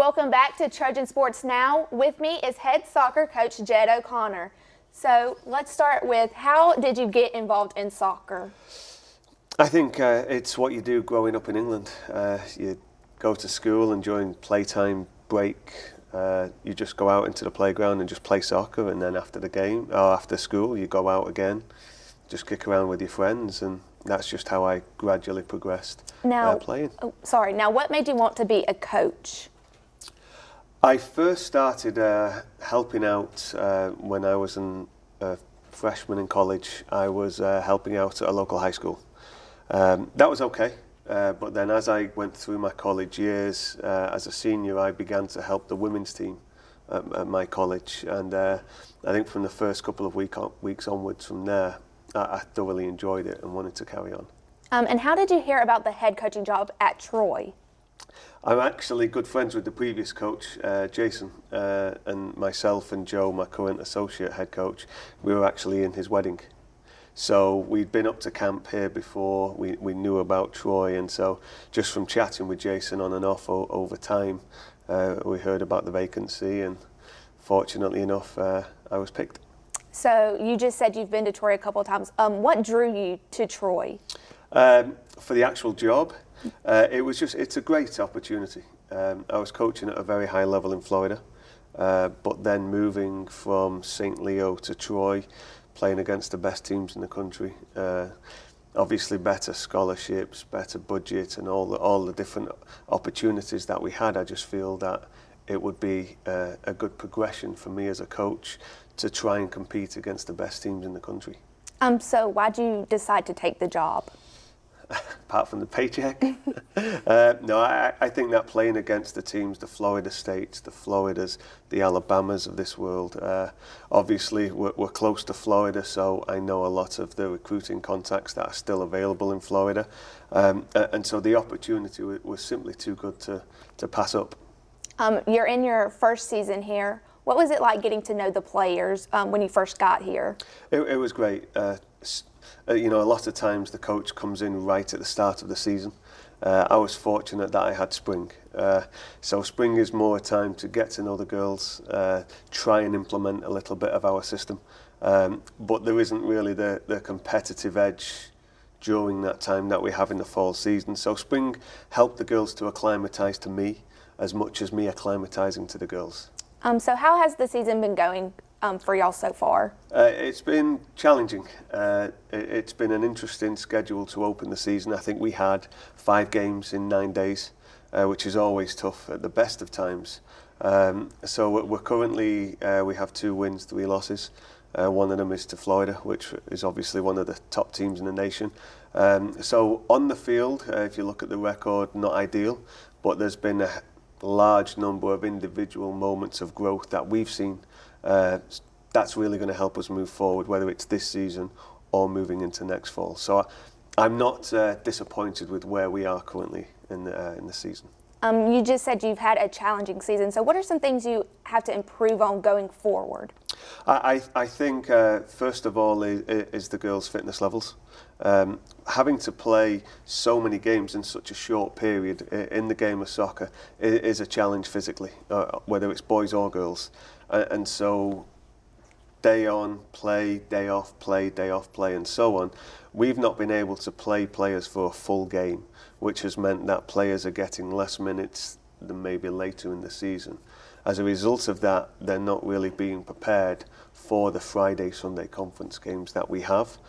welcome back to Trojan Sports Now. With me is head soccer coach Ged O'Connor. So let's start with, how did you get involved in soccer? I think it's what you do growing up in England. You go to school and during playtime break, you just go out into the playground and just play soccer, and then after the game or after school you go out again, just kick around with your friends, and that's just how I gradually progressed playing. Now what made you want to be a coach? I first started helping out when I was a freshman in college. I was helping out at a local high school. That was okay, but then as I went through my college years, as a senior, I began to help the women's team at my college, and I think from the first couple of weeks onwards from there, I thoroughly enjoyed it and wanted to carry on. And how did you hear about the head coaching job at Troy? I'm actually good friends with the previous coach, Jason, and myself and Joe, my current associate head coach, we were actually in his wedding. So we'd been up to camp here before, we knew about Troy, and so just from chatting with Jason on and off over time, we heard about the vacancy, and fortunately enough, I was picked. So you just said you've been to Troy a couple of times. What drew you to Troy? For the actual job, it's a great opportunity. I was coaching at a very high level in Florida, but then moving from St. Leo to Troy, playing against the best teams in the country, obviously better scholarships, better budget, and all the different opportunities that we had. I just feel that it would be a good progression for me as a coach to try and compete against the best teams in the country. So why'd you decide to take the job? Apart from the paycheck? No, I think that playing against the teams, the Florida States, the Floridas, the Alabamas of this world, obviously we're close to Florida, so I know a lot of the recruiting contacts that are still available in Florida, and so the opportunity was simply too good to pass up. You're in your first season here. What was it like getting to know the players when you first got here? It was great. You know, a lot of times the coach comes in right at the start of the season. I was fortunate that I had spring. So spring is more a time to get to know the girls, try and implement a little bit of our system. But there isn't really the competitive edge during that time that we have in the fall season. So spring helped the girls to acclimatise to me as much as me acclimatising to the girls. So how has the season been going for y'all so far? It's been challenging. It's been an interesting schedule to open the season. I think we had 5 games in 9 days, which is always tough at the best of times. So we're currently, we have 2 wins, 3 losses. One of them is to Florida, which is obviously one of the top teams in the nation. So on the field, if you look at the record, not ideal, but there's been a large number of individual moments of growth that we've seen. That's really going to help us move forward, whether it's this season or moving into next fall. So I'm not disappointed with where we are currently in the season. You just said you've had a challenging season. So what are some things you have to improve on going forward? I think first of all is the girls' fitness levels. Having to play so many games in such a short period in the game of soccer is a challenge physically, whether it's boys or girls. And so day on, play, day off, play, day off, play, and so on. We've not been able to play players for a full game, which has meant that players are getting less minutes than maybe later in the season. As a result of that, they're not really being prepared for the Friday, Sunday conference games that we have.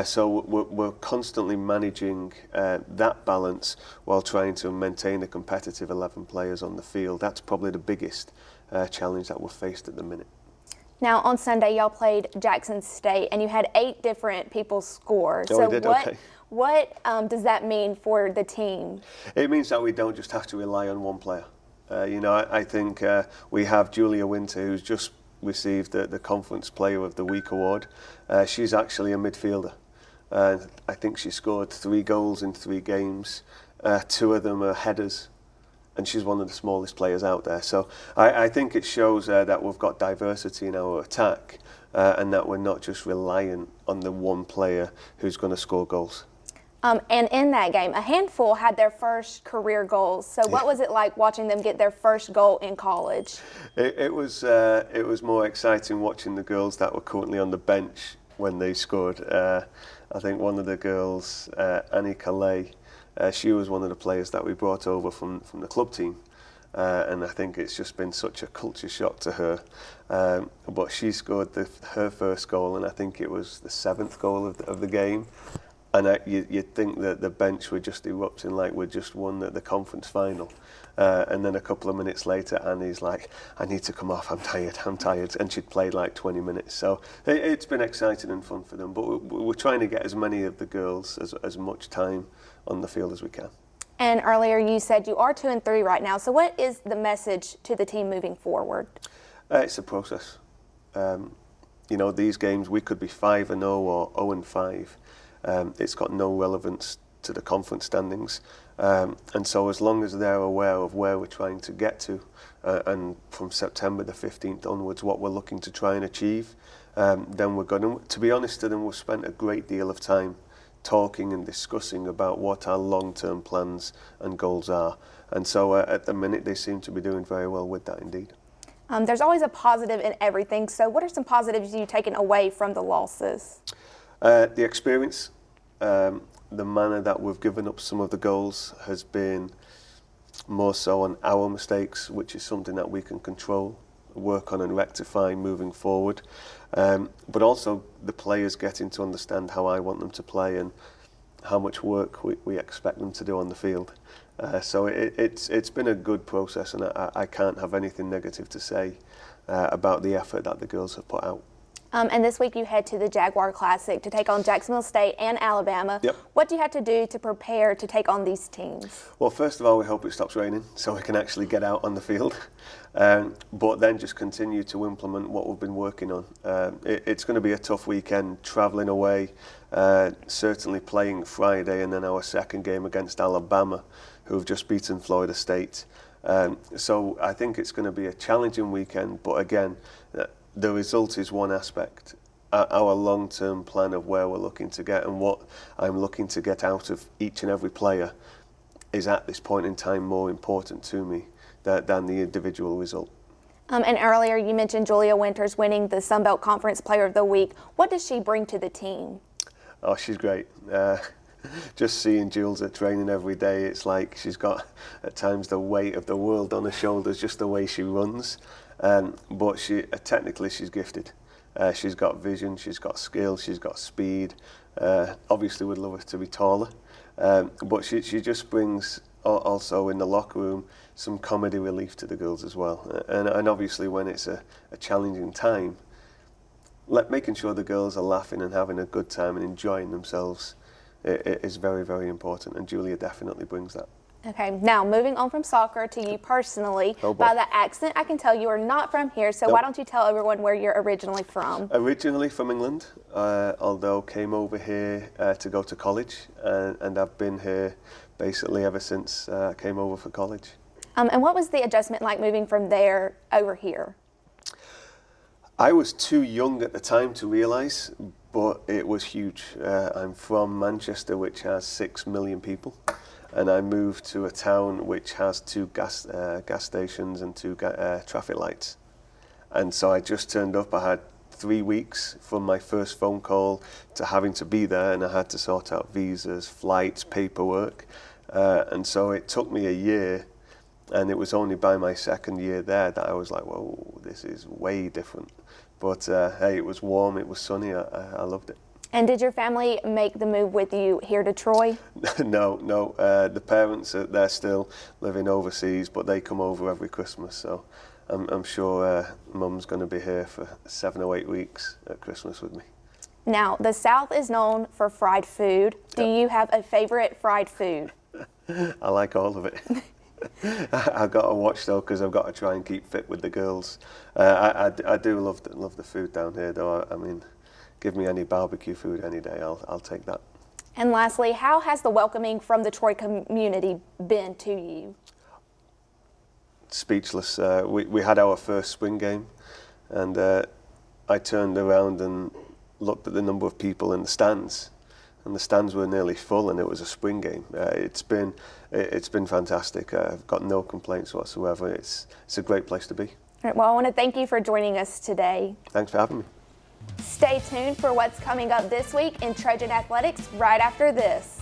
So we're constantly managing that balance while trying to maintain a competitive 11 players on the field. That's probably the biggest challenge that we're faced at the minute. Now on Sunday y'all played Jackson State and you had 8 different people score. Oh, so we did? what, Okay. What does that mean for the team? It means that we don't just have to rely on one player. You know, I think we have Julia Winter, who's just received the Conference Player of the Week award. She's actually a midfielder. I think she scored 3 goals in 3 games. 2 of them are headers, and she's one of the smallest players out there. So I think it shows that we've got diversity in our attack, and that we're not just reliant on the one player who's going to score goals. And in that game, a handful had their first career goals. So what was it like watching them get their first goal in college? It was more exciting watching the girls that were currently on the bench when they scored. I think one of the girls, Annie Calais, she was one of the players that we brought over from the club team. And I think it's just been such a culture shock to her. But she scored her first goal, and I think it was the 7th goal of the game. And you'd think that the bench were just erupting like we'd just won the conference final. And then a couple of minutes later, Annie's like, I need to come off, I'm tired. And she'd played like 20 minutes. So it's been exciting and fun for them. But we're trying to get as many of the girls as much time on the field as we can. And earlier you said you are 2-3 right now. So what is the message to the team moving forward? It's a process. These games, we could be 5-0 or 0-5. It's got no relevance to the conference standings. And so as long as they're aware of where we're trying to get to, and from September the 15th onwards, what we're looking to try and achieve, then we're going to be honest to them, we've spent a great deal of time talking and discussing about what our long-term plans and goals are. And so at the minute, they seem to be doing very well with that indeed. There's always a positive in everything. So what are some positives you've taken away from the losses? The experience, the manner that we've given up some of the goals has been more so on our mistakes, which is something that we can control, work on and rectify moving forward. But also the players getting to understand how I want them to play and how much work we expect them to do on the field. So it's been a good process, and I can't have anything negative to say about the effort that the girls have put out. And this week you head to the Jaguar Classic to take on Jacksonville State and Alabama. Yep. What do you have to do to prepare to take on these teams? Well, first of all, we hope it stops raining so we can actually get out on the field. But then just continue to implement what we've been working on. It's going to be a tough weekend, travelling away, certainly playing Friday, and then our second game against Alabama, who have just beaten Florida State. So I think it's going to be a challenging weekend, but again, the result is one aspect. Our long-term plan of where we're looking to get and what I'm looking to get out of each and every player is at this point in time more important to me than the individual result. And earlier you mentioned Julia Winters winning the Sun Belt Conference Player of the Week. What does she bring to the team? Oh, she's great. Just seeing Jules at training every day, it's like she's got at times the weight of the world on her shoulders, just the way she runs. But technically she's gifted. She's got vision, she's got skill, she's got speed. Obviously would love her to be taller. But she just brings also in the locker room some comedy relief to the girls as well. And obviously when it's a challenging time, making sure the girls are laughing and having a good time and enjoying themselves is very, very important. And Julia definitely brings that. Okay, now moving on from soccer to you personally. Oh, boy. By the accent, I can tell you are not from here, so Nope. Why don't you tell everyone where you're originally from? Originally from England, although came over here to go to college, and I've been here basically ever since I came over for college. And what was the adjustment like moving from there over here? I was too young at the time to realise, but it was huge. I'm from Manchester, which has 6 million people. And I moved to a town which has 2 gas stations and 2 traffic lights. And so I just turned up. I had 3 weeks from my first phone call to having to be there, and I had to sort out visas, flights, paperwork. And so it took me a year, and it was only by my second year there that I was like, whoa, this is way different. But hey, it was warm, it was sunny, I loved it. And did your family make the move with you here to Troy? No. The parents, they're still living overseas, but they come over every Christmas. So I'm sure Mum's going to be here for 7 or 8 weeks at Christmas with me. Now, the South is known for fried food. Do you have a favorite fried food? I like all of it. I've got to watch though, because I've got to try and keep fit with the girls. I do love the food down here though. I mean, give me any barbecue food any day, I'll take that. And lastly, how has the welcoming from the Troy community been to you? Speechless. We had our first spring game, and I turned around and looked at the number of people in the stands, and the stands were nearly full, and it was a spring game. It's been fantastic. I've got no complaints whatsoever. It's a great place to be. All right, well, I want to thank you for joining us today. Thanks for having me. Stay tuned for what's coming up this week in Trojan Athletics right after this.